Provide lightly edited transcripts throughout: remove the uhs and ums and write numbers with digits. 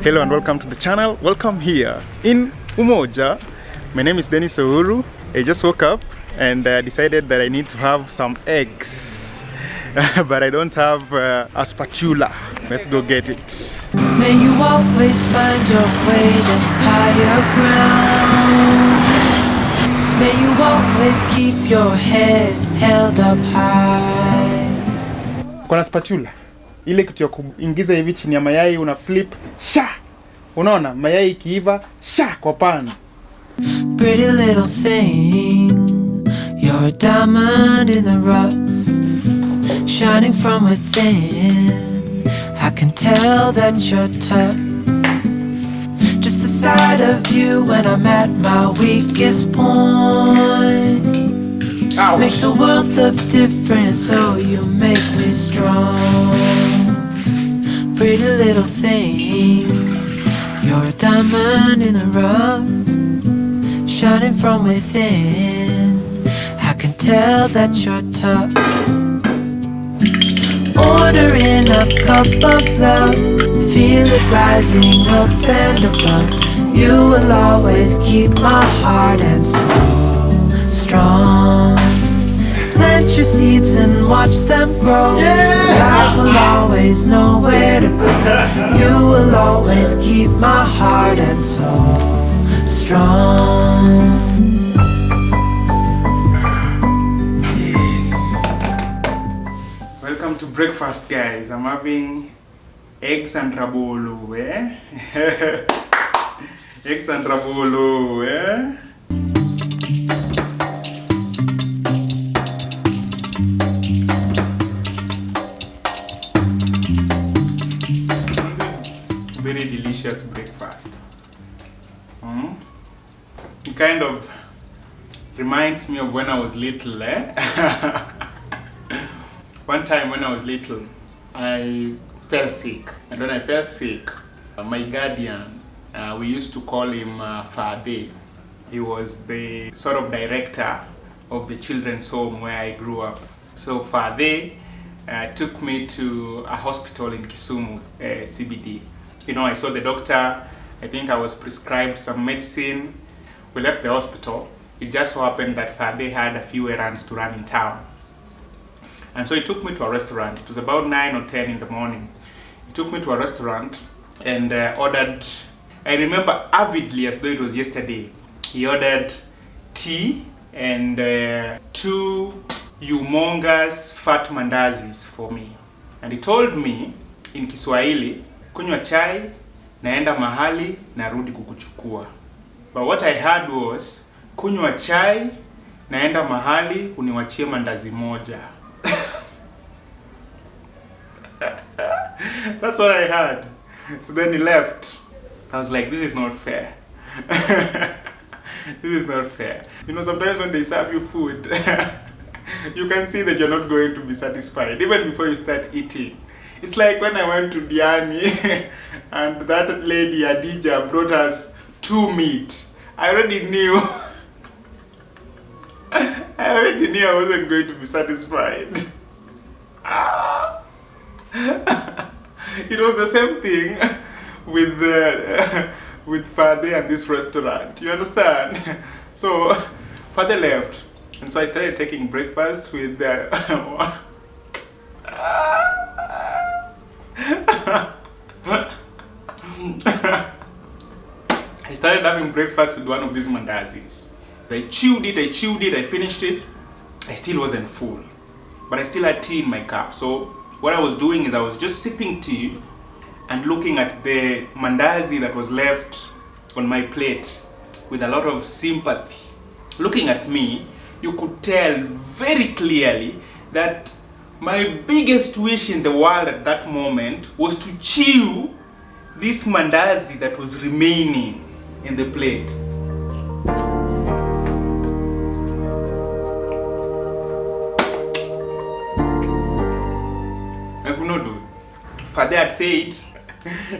Hello and welcome to the channel. Welcome here in Umoja. My name is Dennis Uhuru. I just woke up and decided that I need to have some eggs. But I don't have a spatula. Let's go get it. May you always find your way to higher ground. May you always keep your head held up high. Kuna spatula. Ile kitu ya kuingiza hivi chini ya mayai una flip, sha! Unaona mayai ikiiva, sha kwa pan. Pretty little thing, you're a diamond in the rough, shining from within. I can tell that you're tough. Just the sight of you when I'm at my weakest point. Ouch. Makes a world of difference, so you make me strong. Pretty little thing, you're a diamond in the rough, shining from within. I can tell that you're tough. Ordering a cup of love, feel it rising up and above. You will always keep my heart and soul strong. Plant your seeds and watch them grow. I will always know where to go. You will always keep my heart and soul strong. Yes. Welcome to breakfast, guys. I'm having eggs and rabolo, eh? Eggs and rabolo, eh? Very delicious breakfast. It kind of reminds me of when I was little, eh? One time when I was little, I fell sick. And when I fell sick, my guardian, we used to call him Fade. He was the sort of director of the children's home where I grew up. So Fade took me to a hospital in Kisumu, CBD. You know, I saw the doctor. I think I was prescribed some medicine. We left the hospital. It just so happened that Fade had a few errands to run in town. And so he took me to a restaurant. It was about 9 or 10 in the morning. He took me to a restaurant and ordered, I remember avidly as though it was yesterday. He ordered tea and 2 humongous fat mandazis for me. And he told me in Kiswahili, kunywa chai, naenda mahali, narudi kukuchukua. But what I heard was, kunywa chai, naenda mahali, uniwachie mandazi moja. That's what I heard. So then he left. I was like, this is not fair. This is not fair. You know, sometimes when they serve you food, you can see that you're not going to be satisfied, even before you start eating. It's like when I went to Diani and that lady Adija brought us 2 meat. I already knew I wasn't going to be satisfied. It was the same thing with Fade and this restaurant. You understand? So Fade left, and so I started taking breakfast with I started having breakfast with one of these mandazis. I chewed it, I finished it. I still wasn't full, but I still had tea in my cup. So what I was doing is I was just sipping tea and looking at the mandazi that was left on my plate with a lot of sympathy. Looking at me, you could tell very clearly that my biggest wish in the world at that moment was to chew this mandazi that was remaining in the plate. Fade had said,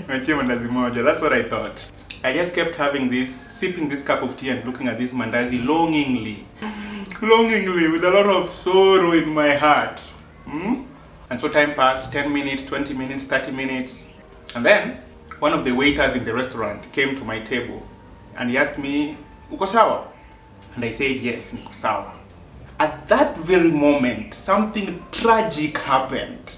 that's what I thought. I just kept having this, sipping this cup of tea and looking at this mandazi longingly, with a lot of sorrow in my heart. And so time passed, 10 minutes, 20 minutes, 30 minutes. And then one of the waiters in the restaurant came to my table and he asked me, "Uko sawa?" And I said, "Yes, niko sawa." At that very moment, something tragic happened.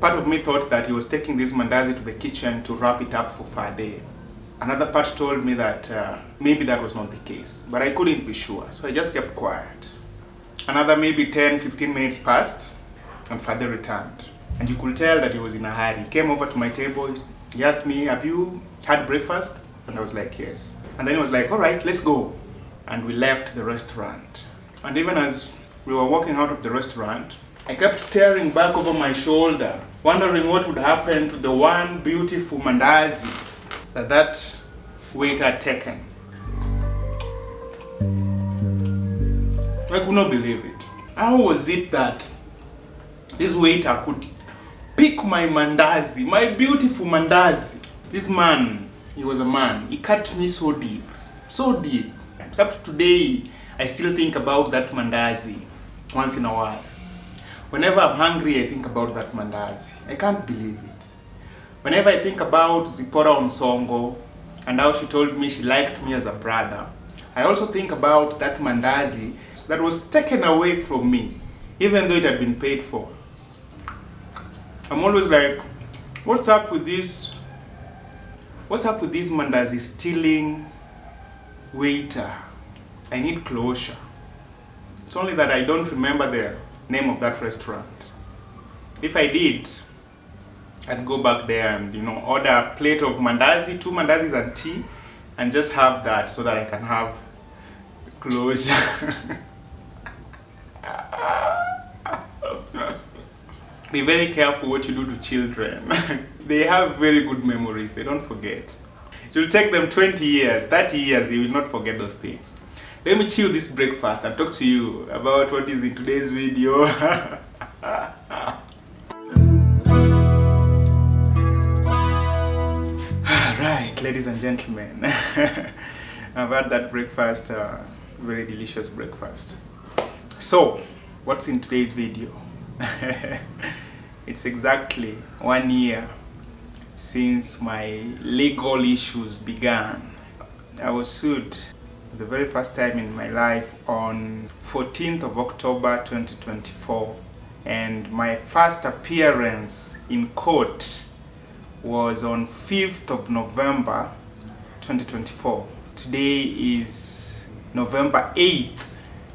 Part of me thought that he was taking this mandazi to the kitchen to wrap it up for Friday. Another part told me that maybe that was not the case, but I couldn't be sure, so I just kept quiet. Another maybe 10-15 minutes passed, and Father returned. And you could tell that he was in a hurry. He came over to my table, he asked me, "Have you had breakfast?" And I was like, "Yes." And then he was like, "All right, let's go." And we left the restaurant. And even as we were walking out of the restaurant, I kept staring back over my shoulder, wondering what would happen to the one beautiful mandazi that waiter had taken. I could not believe it. How was it that this waiter could pick my mandazi, my beautiful mandazi? This man, he was a man. He cut me so deep, so deep. Up to today, I still think about that mandazi once in a while. Whenever I'm hungry, I think about that mandazi. I can't believe it. Whenever I think about Zipporah Onsongo and how she told me she liked me as a brother, I also think about that mandazi that was taken away from me, even though it had been paid for. I'm always like, what's up with this? What's up with this mandazi stealing waiter? I need closure. It's only that I don't remember the name of that restaurant. If I did, I'd go back there and order a plate of mandazi, 2 mandazis and tea, and just have that so that I can have closure. Be very careful what you do to children. They have very good memories, they don't forget. It will take them 20 years, 30 years, they will not forget those things. Let me chew this breakfast and talk to you about what is in today's video. Right, ladies and gentlemen, I've had that breakfast, very delicious breakfast. So, what's in today's video? It's exactly 1 year since my legal issues began. I was sued the very first time in my life on 14th of October 2024, and my first appearance in court was on 5th of November 2024. Today is November 8th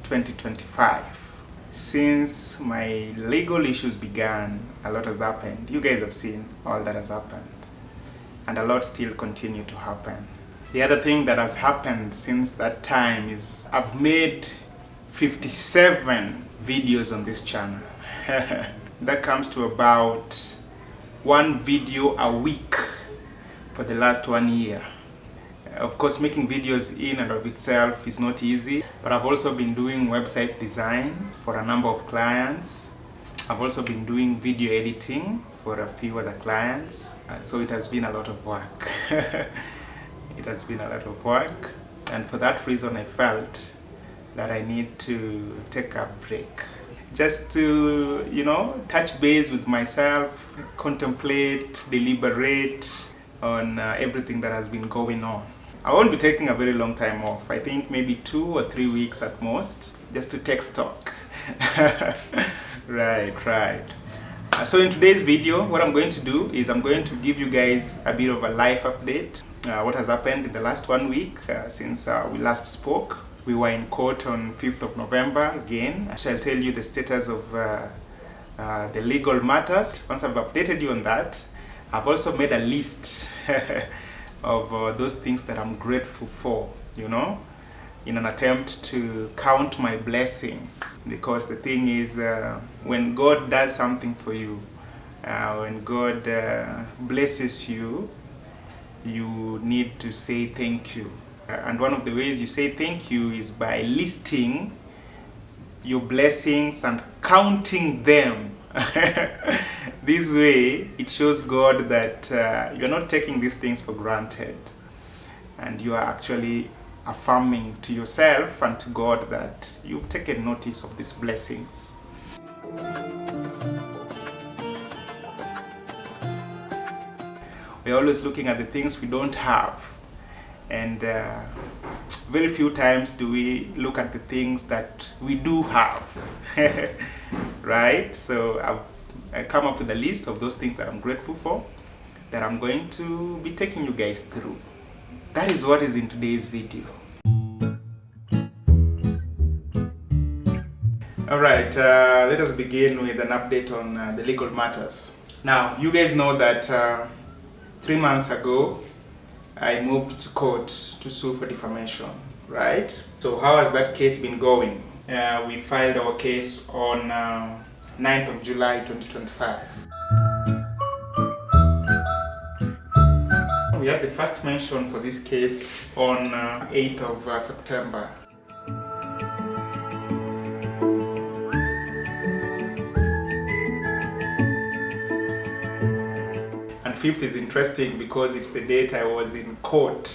2025. Since my legal issues began, a lot has happened. You guys have seen all that has happened, and a lot still continue to happen. The other thing that has happened since that time is I've made 57 videos on this channel. That comes to about 1 video a week for the last 1 year. Of course, making videos in and of itself is not easy, but I've also been doing website design for a number of clients. I've also been doing video editing for a few other clients, so it has been a lot of work. It has been a lot of work, and for that reason I felt that I need to take a break, just to touch base with myself, contemplate, deliberate on everything that has been going on. I won't be taking a very long time off. I think maybe 2 or 3 weeks at most, just to take stock. Right. So in today's video, what I'm going to do is I'm going to give you guys a bit of a life update. What has happened in the last 1 week since we last spoke. We were in court on 5th of November again. I shall tell you the status of the legal matters. Once I've updated you on that, I've also made a list of those things that I'm grateful for, in an attempt to count my blessings. Because the thing is, when God does something for you, when God blesses you, you need to say thank you. And one of the ways you say thank you is by listing your blessings and counting them. This way, it shows God that you're not taking these things for granted, and you are actually affirming to yourself and to God that you've taken notice of these blessings. We're always looking at the things we don't have. And very few times do we look at the things that we do have. Right? So I've come up with a list of those things that I'm grateful for, that I'm going to be taking you guys through. That is what is in today's video. Alright, let us begin with an update on the legal matters. Now, you guys know that 3 months ago, I moved to court to sue for defamation, right? So how has that case been going? We filed our case on 9th of July 2025. We had the first mention for this case on 8th of September. And 5th is interesting because it's the date I was in court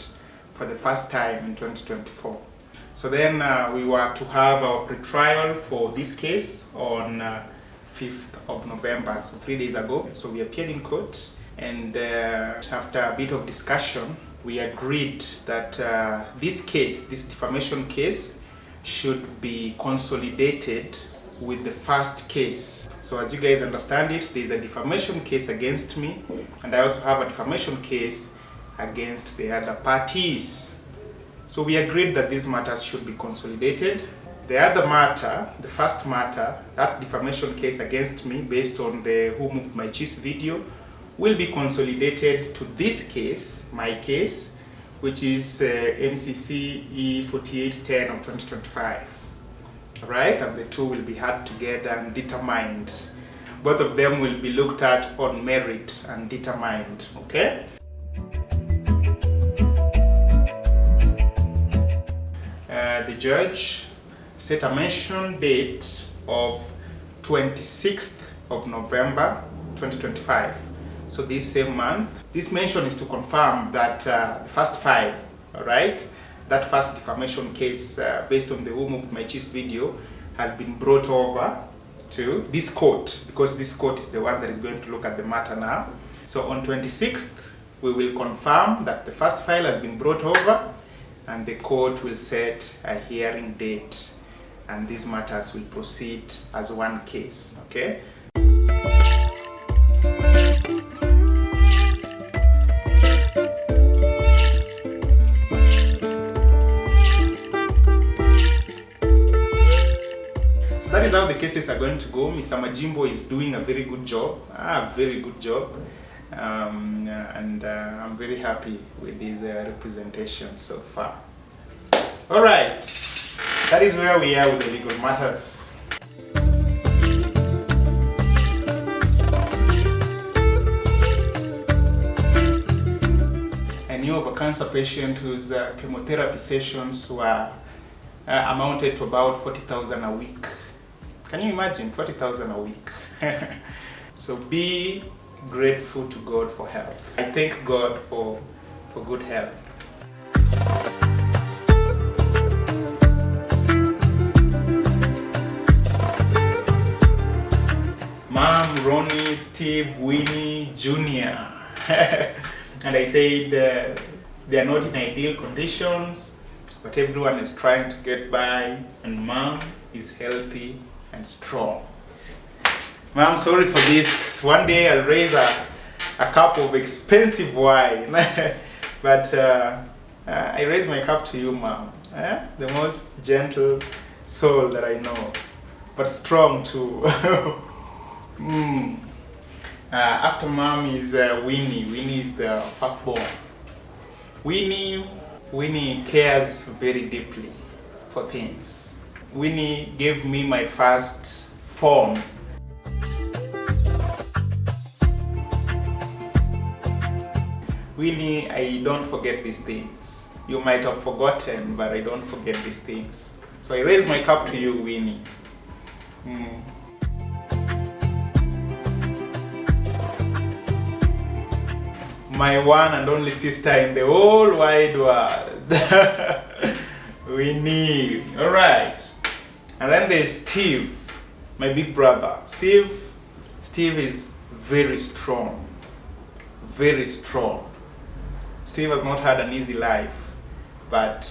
for the first time in 2024. So then we were to have our pre-trial for this case on 5th of November, so 3 days ago. So we appeared in court, and after a bit of discussion, we agreed that this case, this defamation case, should be consolidated with the first case. So as you guys understand it, there is a defamation case against me, and I also have a defamation case against the other parties. So we agreed that these matters should be consolidated. The other matter, the first matter, that defamation case against me based on the Who Moved My Cheese video, will be consolidated to this case, my case, which is MCC E4810 of 2025. Right? And the two will be had together and determined. Both of them will be looked at on merit and determined. Okay? The judge set a mention date of 26th of November 2025. So this same month. This mention is to confirm that the first file, alright, that first defamation case based on the Who Moved My Cheese video has been brought over to this court, because this court is the one that is going to look at the matter now. So on 26th, we will confirm that the first file has been brought over, and the court will set a hearing date, and these matters will proceed as one case. Okay? That is how the cases are going to go. Mr. Majimbo is doing a very good job, very good job, and I'm very happy with his representation so far. All right, that is where we are with the legal matters. I knew of a cancer patient whose chemotherapy sessions were amounted to about 40,000 a week. Can you imagine 40,000 a week? So be grateful to God for health. I thank God for good health. Mom, Ronnie, Steve, Winnie, Junior. And I said they are not in ideal conditions, but everyone is trying to get by, and Mom is healthy and strong. Mom, sorry for this. One day I'll raise a cup of expensive wine. But I raise my cup to you, Mom. The most gentle soul that I know, but strong too. After Mom is Winnie. Winnie is the firstborn. Winnie cares very deeply for things. Winnie gave me my first phone. Winnie, I don't forget these things. You might have forgotten, but I don't forget these things. So I raise my cup to you, Winnie. My one and only sister in the whole wide world. Winnie. Alright. And then there's Steve, my big brother. Steve is very strong. very strong. Steve has not had an easy life, but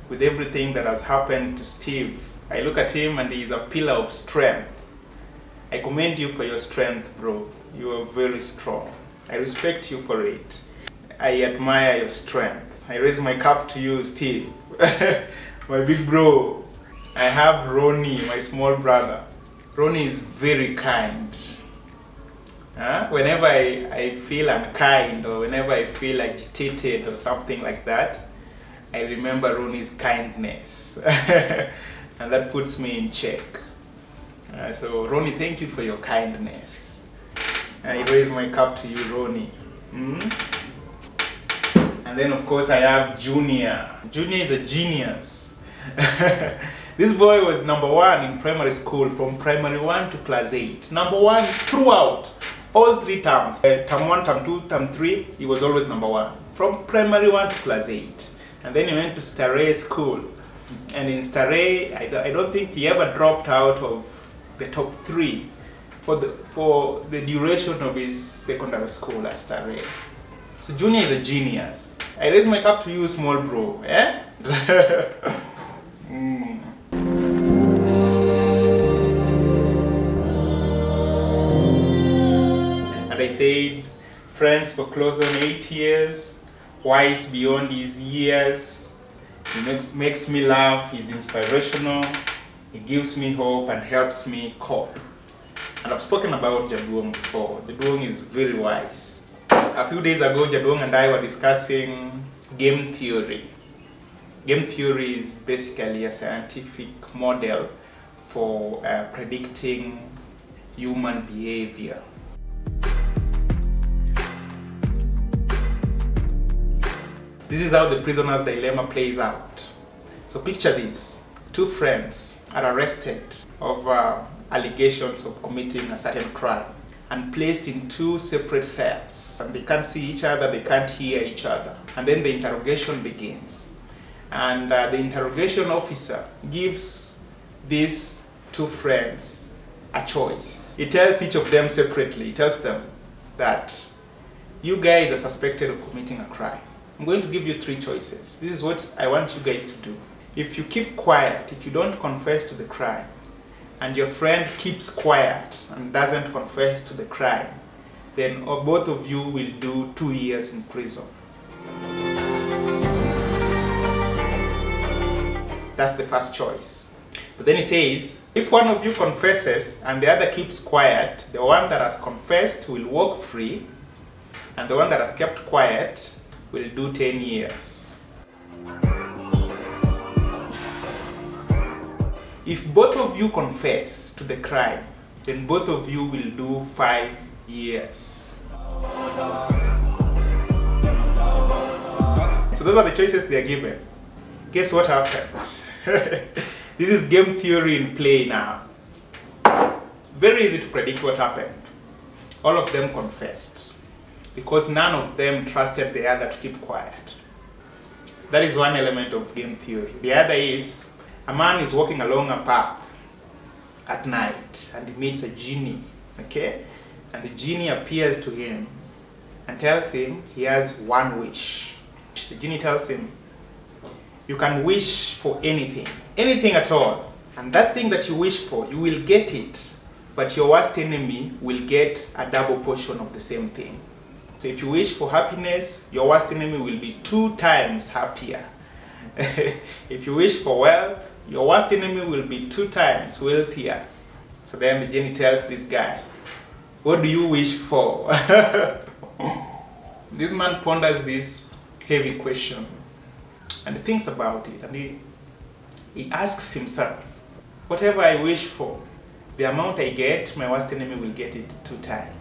with everything that has happened to Steve, I look at him and he is a pillar of strength. I commend you for your strength, bro. You are very strong. I respect you for it. I admire your strength. I raise my cup to you, Steve. My big bro. I have Ronnie, my small brother. Ronnie is very kind. Whenever I feel unkind or whenever I feel agitated or something like that, I remember Ronnie's kindness. And that puts me in check. So Ronnie, thank you for your kindness. I raise my cup to you, Ronnie. And then of course I have Junior. Junior is a genius. This boy was number 1 in primary school from primary 1 to class 8. Number 1 throughout all 3 terms. Term 1, term 2, term 3, he was always number 1. From primary 1 to class 8. And then he went to Starehe school. And in Starehe, I don't think he ever dropped out of the top 3 for the duration of his secondary school at Starehe. So Junior is a genius. I raise my cup to you, small bro. Eh? And I said, friends for close on 8 years, wise beyond his years. He makes me laugh, he's inspirational, he gives me hope and helps me cope. And I've spoken about Jaduong before. Jaduong is very wise. A few days ago, Jaduong and I were discussing game theory. Game theory is basically a scientific model for predicting human behavior. This is how the prisoner's dilemma plays out. So picture this. 2 friends are arrested of allegations of committing a certain crime and placed in 2 separate cells. And they can't see each other, they can't hear each other. And then the interrogation begins. And the interrogation officer gives these 2 friends a choice. He tells each of them separately, he tells them that you guys are suspected of committing a crime. I'm going to give you 3 choices. This is what I want you guys to do. If you keep quiet, if you don't confess to the crime, and your friend keeps quiet and doesn't confess to the crime, then both of you will do 2 years in prison. That's the first choice. But then he says, if one of you confesses and the other keeps quiet, the one that has confessed will walk free, and the one that has kept quiet will do 10 years. If both of you confess to the crime, then both of you will do 5 years. So those are the choices they are given. Guess what happened? This is game theory in play now. Very easy to predict what happened. All of them confessed because none of them trusted the other to keep quiet. That is one element of game theory. The other is, a man is walking along a path at night and he meets a genie, okay? And the genie appears to him and tells him he has 1 wish. The genie tells him, you can wish for anything, anything at all. And that thing that you wish for, you will get it, but your worst enemy will get a double portion of the same thing. So if you wish for happiness, your worst enemy will be 2 times happier. If you wish for wealth, your worst enemy will be 2 times wealthier. So then the genie tells this guy, what do you wish for? This man ponders this heavy question and he thinks about it, and he asks himself, whatever I wish for, the amount I get, my worst enemy will get it 2 times.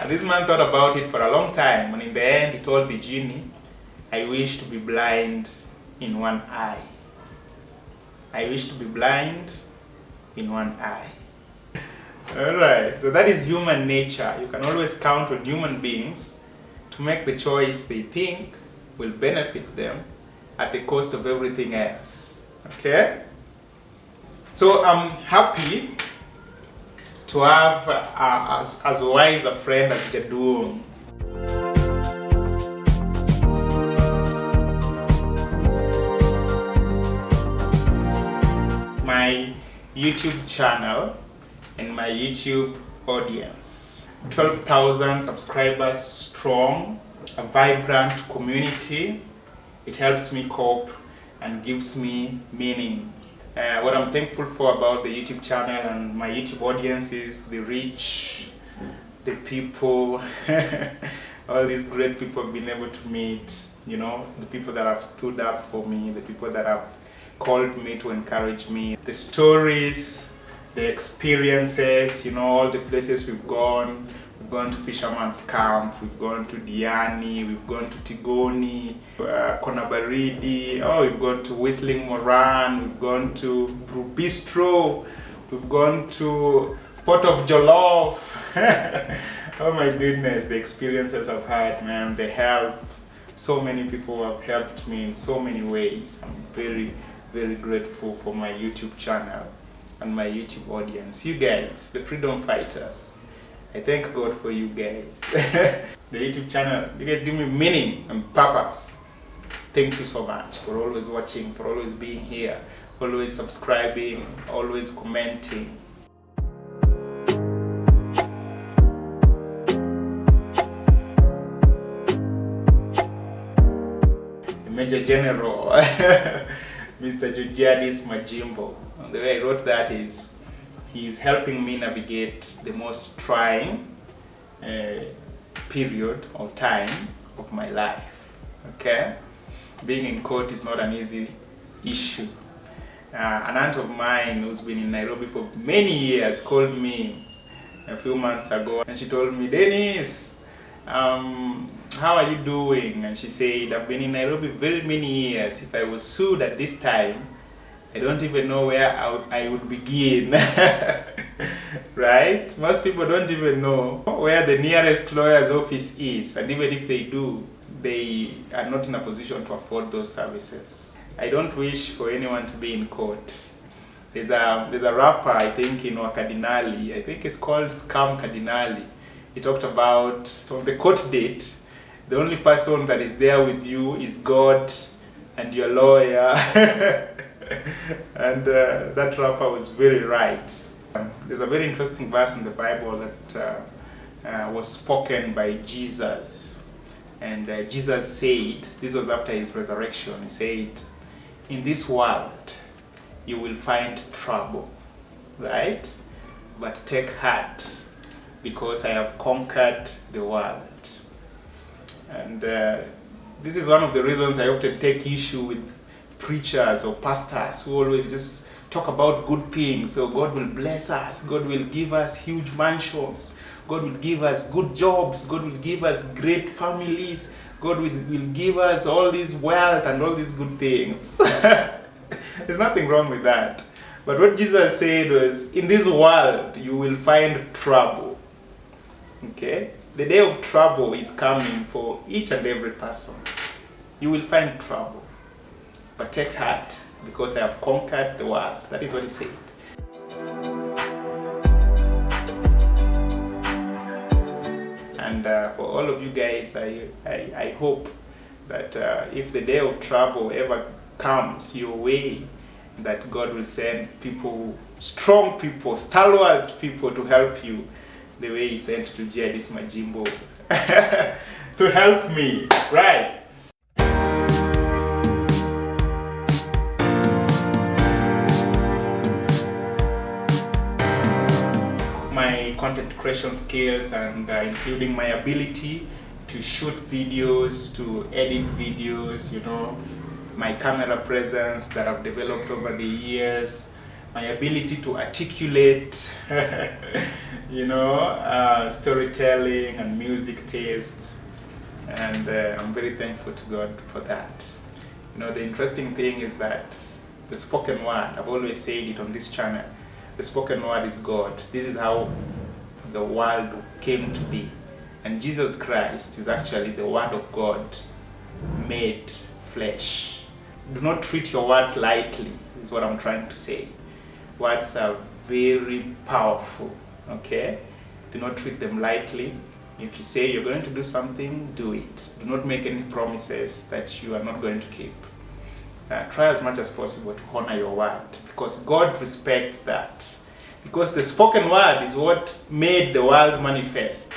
And this man thought about it for a long time, and in the end he told the genie, I wish to be blind in 1 eye. I wish to be blind in 1 eye. Alright, so that is human nature. You can always count on human beings to make the choice they think will benefit them at the cost of everything else. Okay? So I'm happy to have as wise a friend as Jaduong. YouTube channel and my YouTube audience. 12,000 subscribers strong, a vibrant community. It helps me cope and gives me meaning. What I'm thankful for about the YouTube channel and my YouTube audience is the reach, the people, all these great people I've been able to meet, you know, the people that have stood up for me, the people that have called me to encourage me, the stories, the experiences, you know, all the places we've gone. We've gone to Fisherman's Camp, we've gone to Diani, we've gone to Tigoni, Konabaridi, we've gone to Whistling Moran, we've gone to Brew Bistro, we've gone to Port of Jollof. Oh my goodness, the experiences I've had, man, the help. So many people have helped me in so many ways. I'm very, very grateful for my YouTube channel and my YouTube audience. You guys, the freedom fighters. I thank God for you guys. The YouTube channel, you guys give me meaning and purpose. Thank you so much for always watching, for always being here, always subscribing, always commenting. The Major General, Mr. Jujiadis Majimbo. And the way I wrote that is, he's helping me navigate the most trying period or time of my life. Okay? Being in court is not an easy issue. An aunt of mine who's been in Nairobi for many years called me a few months ago and she told me, Dennis, how are you doing? And she said, I've been in Nairobi very many years. If I was sued at this time, I don't even know where I would begin. Right? Most people don't even know where the nearest lawyer's office is, and even if they do, they are not in a position to afford those services. I don't wish for anyone to be in court. There's a rapper, I think, in Wakadinali, I think it's called Scam Cardinali. He talked about, on the court date, the only person that is there with you is God and your lawyer. And that rapper was very right. There's a very interesting verse in the Bible that was spoken by Jesus. And Jesus said, this was after his resurrection, he said, in this world you will find trouble, right? But take heart, because I have conquered the world. And this is one of the reasons I often take issue with preachers or pastors who always just talk about good things. So God will bless us, God will give us huge mansions, God will give us good jobs, God will give us great families, God will give us all this wealth and all these good things. There's nothing wrong with that. But what Jesus said was, in this world you will find trouble. Okay? The day of trouble is coming for each and every person. You will find trouble. But take heart, because I have conquered the world. That is what he said. And for all of you guys, I hope that if the day of trouble ever comes your way, that God will send people, strong people, stalwart people to help you, the way he sent to Jadis Majimbo to help me, right? My content creation skills and including my ability to shoot videos, to edit videos, you know, my camera presence that I've developed over the years, my ability to articulate, you know, storytelling and music taste, and I'm very thankful to God for that. You know, the interesting thing is that the spoken word, I've always said it on this channel, the spoken word is God. This is how the world came to be. And Jesus Christ is actually the Word of God made flesh. Do not treat your words lightly, is what I'm trying to say. Words are very powerful, okay? Do not treat them lightly. If you say you're going to do something, do it. Do not make any promises that you are not going to keep. try as much as possible to honor your word, because God respects that. Because the spoken word is what made the world manifest.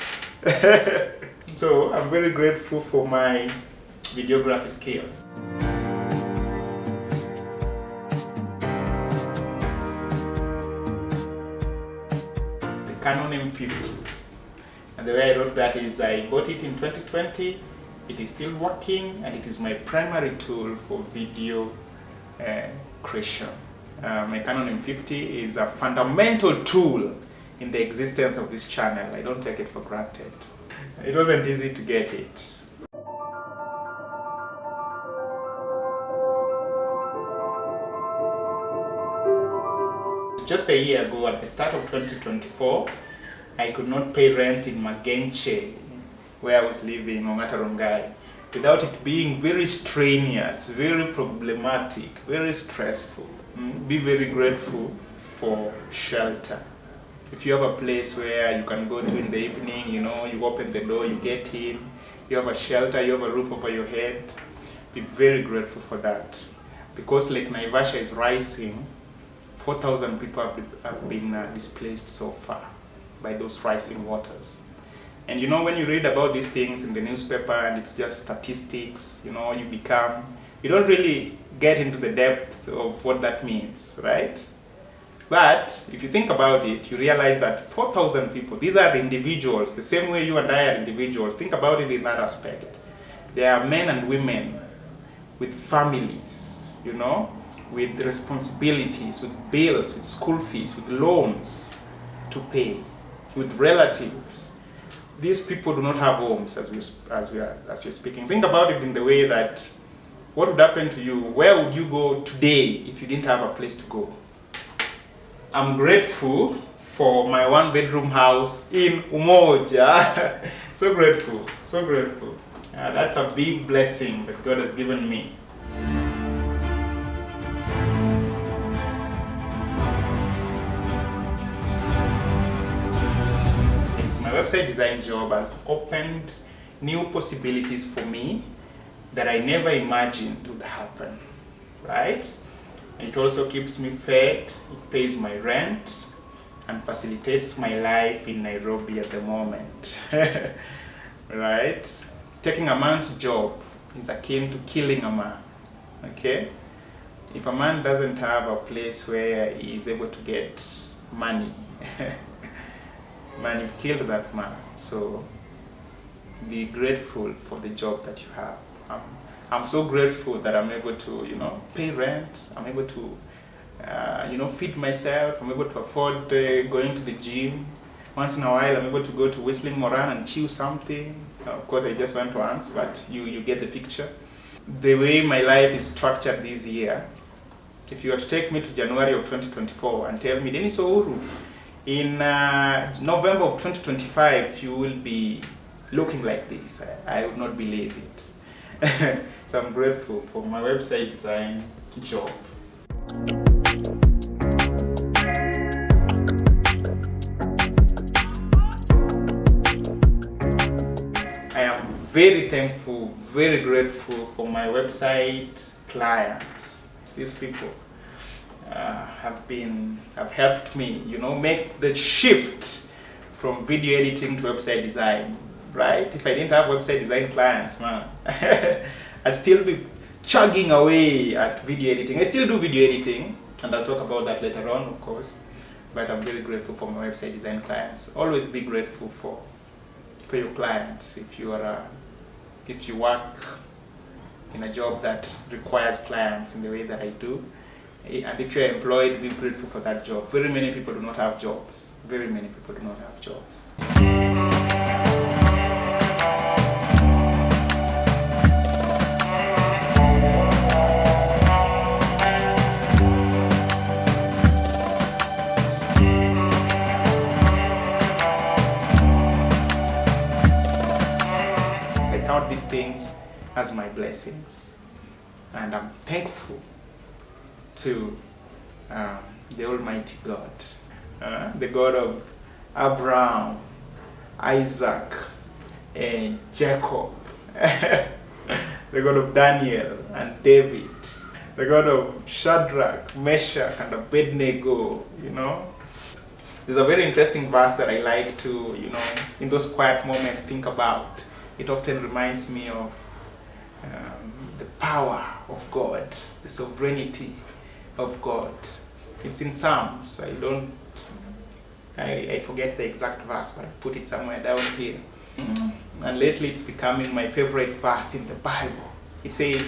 So I'm very grateful for my videography skills. The Canon M50. And the way I wrote that is I bought it in 2020. It is still working, and it is my primary tool for video creation. My Canon M50 is a fundamental tool in the existence of this channel. I don't take it for granted. It wasn't easy to get it. Just a year ago, at the start of 2024, I could not pay rent in Magenche, where I was living, Ongata, without it being very strenuous, very problematic, very stressful. Be very grateful for shelter. If you have a place where you can go to in the evening, you open the door, you get in, you have a shelter, you have a roof over your head, be very grateful for that. Because Lake Naivasha is rising, 4,000 people have been displaced so far by those rising waters. And when you read about these things in the newspaper and it's just statistics, you don't really get into the depth of what that means, right? But if you think about it, you realize that 4,000 people, these are individuals, the same way you and I are individuals. Think about it in that aspect. They are men and women with families, with responsibilities, with bills, with school fees, with loans to pay, with relatives. These people do not have homes as you're speaking. Think about it in the way that what would happen to you? Where would you go today if you didn't have a place to go? I'm grateful for my one-bedroom house in Umoja. So grateful, so grateful. That's a big blessing that God has given me. My website design job has opened new possibilities for me that I never imagined would happen, right? It also keeps me fed, it pays my rent, and facilitates my life in Nairobi at the moment, right? Taking a man's job is akin to killing a man, okay? If a man doesn't have a place where he is able to get money, man, you've killed that man. So be grateful for the job that you have. I'm so grateful that I'm able to, pay rent. I'm able to, feed myself. I'm able to afford going to the gym. Once in a while, I'm able to go to Whistling Moran and chew something. Of course, I just went once, but you get the picture. The way my life is structured this year, if you were to take me to January of 2024 and tell me, Dennis Ouru, in November of 2025, you will be looking like this, I would not believe it. So I'm grateful for my website design job. I am very thankful, very grateful for my website clients. These people have helped me, make the shift from video editing to website design. Right? If I didn't have website design clients, man, I'd still be chugging away at video editing. I still do video editing, and I'll talk about that later on, of course. But I'm very grateful for my website design clients. Always be grateful for your clients. If you work in a job that requires clients in the way that I do, and if you're employed, be grateful for that job. Very many people do not have jobs. Very many people do not have jobs. These things as my blessings, and I'm thankful to the Almighty God, the God of Abraham, Isaac, and Jacob, the God of Daniel and David, the God of Shadrach, Meshach, and Abednego, you know. There's a very interesting verse that I like to, you know, in those quiet moments think about. It often reminds me of the power of God, the sovereignty of God. It's in Psalms. I forget the exact verse, but I put it somewhere down here. And lately it's becoming my favorite verse in the Bible. It says,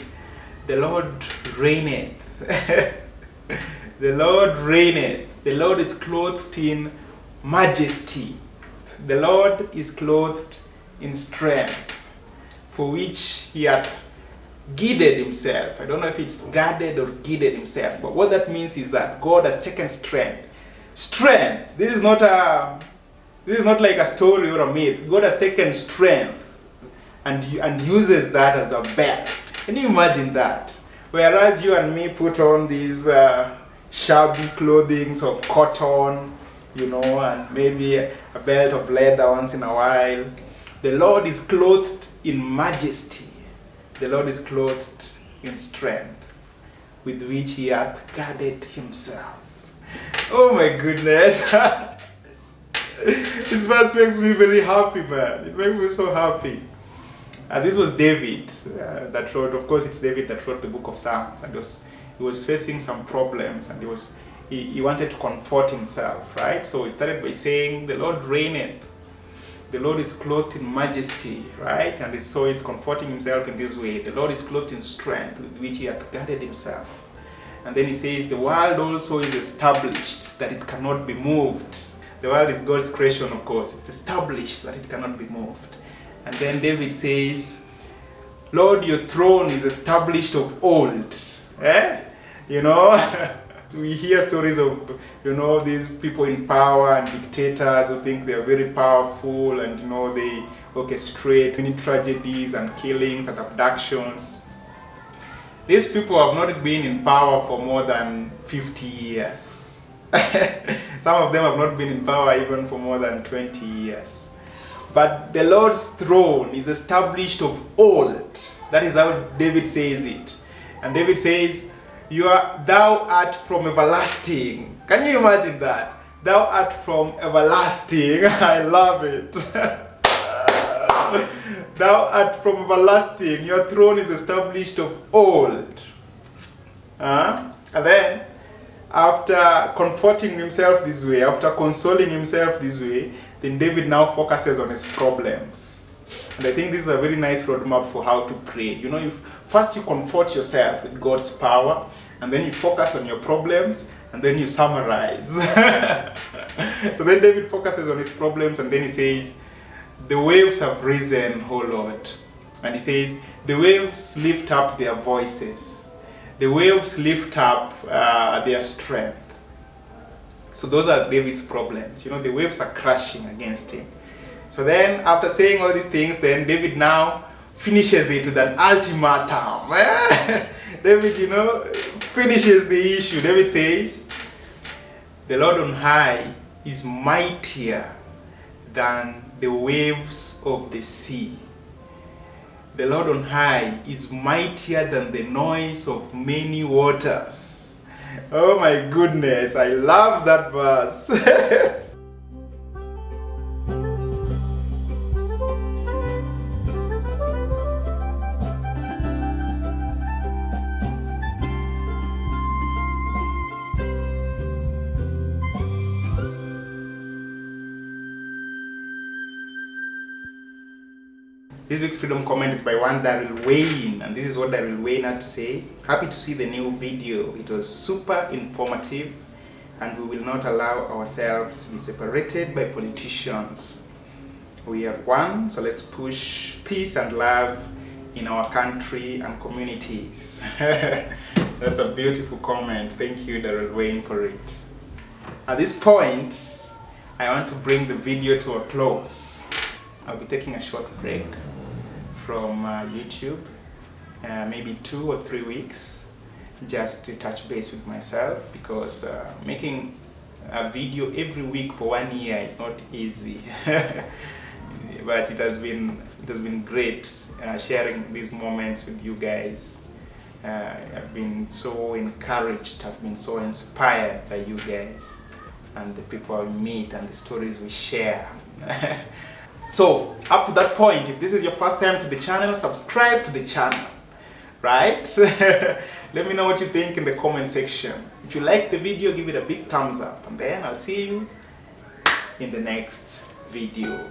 the Lord reigneth. The Lord reigneth. The Lord is clothed in majesty. The Lord is clothed in strength, for which he hath girded himself. I don't know if it's guarded or girded himself, but what that means is that God has taken strength. Strength. This is not like a story or a myth. God has taken strength and uses that as a belt. Can you imagine that? Whereas you and me put on these shabby clothing of cotton, you know, and maybe a belt of leather once in a while. The Lord is clothed in majesty. The Lord is clothed in strength, with which he hath guarded himself. Oh my goodness. This verse makes me very happy, man. It makes me so happy. This was David that wrote, of course it's David that wrote the book of Psalms, and he was facing some problems, and he wanted to comfort himself, right? So he started by saying, the Lord reigneth. The Lord is clothed in majesty, right? And so he's comforting himself in this way. The Lord is clothed in strength, with which he hath guarded himself. And then he says, the world also is established, that it cannot be moved. The world is God's creation, of course. It's established that it cannot be moved. And then David says, Lord, your throne is established of old. You know, we hear stories of, you know, these people in power and dictators who think they are very powerful, and, you know, they orchestrate many tragedies and killings and abductions. These people have not been in power for more than 50 years. Some of them have not been in power even for more than 20 years. But the Lord's throne is established of old. That is how David says it. And David says, thou art from everlasting. Can you imagine that? Thou art from everlasting. I love it. Thou art from everlasting. Your throne is established of old. And then, after comforting himself this way, after consoling himself this way, then David now focuses on his problems. And I think this is a very nice roadmap for how to pray. You know, first you comfort yourself with God's power, and then you focus on your problems, and then you summarize. So then David focuses on his problems, and then he says, the waves have risen, O Lord. And he says, the waves lift up their voices. The waves lift up their strength. So those are David's problems. You know, the waves are crashing against him. So then, after saying all these things, then David now finishes it with an ultimatum. David, you know, finishes the issue. David says, the Lord on high is mightier than the waves of the sea. The Lord on high is mightier than the noise of many waters. Oh my goodness, I love that verse. This week's Freedom comment is by one Daryl Wayne, and this is what Daryl Wayne had to say. Happy to see the new video. It was super informative, and we will not allow ourselves to be separated by politicians. We are one, so let's push peace and love in our country and communities. That's a beautiful comment. Thank you, Daryl Wayne, for it. At this point, I want to bring the video to a close. I'll be taking a short break from YouTube, maybe 2 or 3 weeks, just to touch base with myself, because making a video every week for 1 year is not easy. But it has been great sharing these moments with you guys. I've been so encouraged, I've been so inspired by you guys and the people we meet and the stories we share. So up to that point, if this is your first time to the channel, subscribe to the channel, right? Let me know what you think in the comment section. If you like the video, give it a big thumbs up, and then I'll see you in the next video.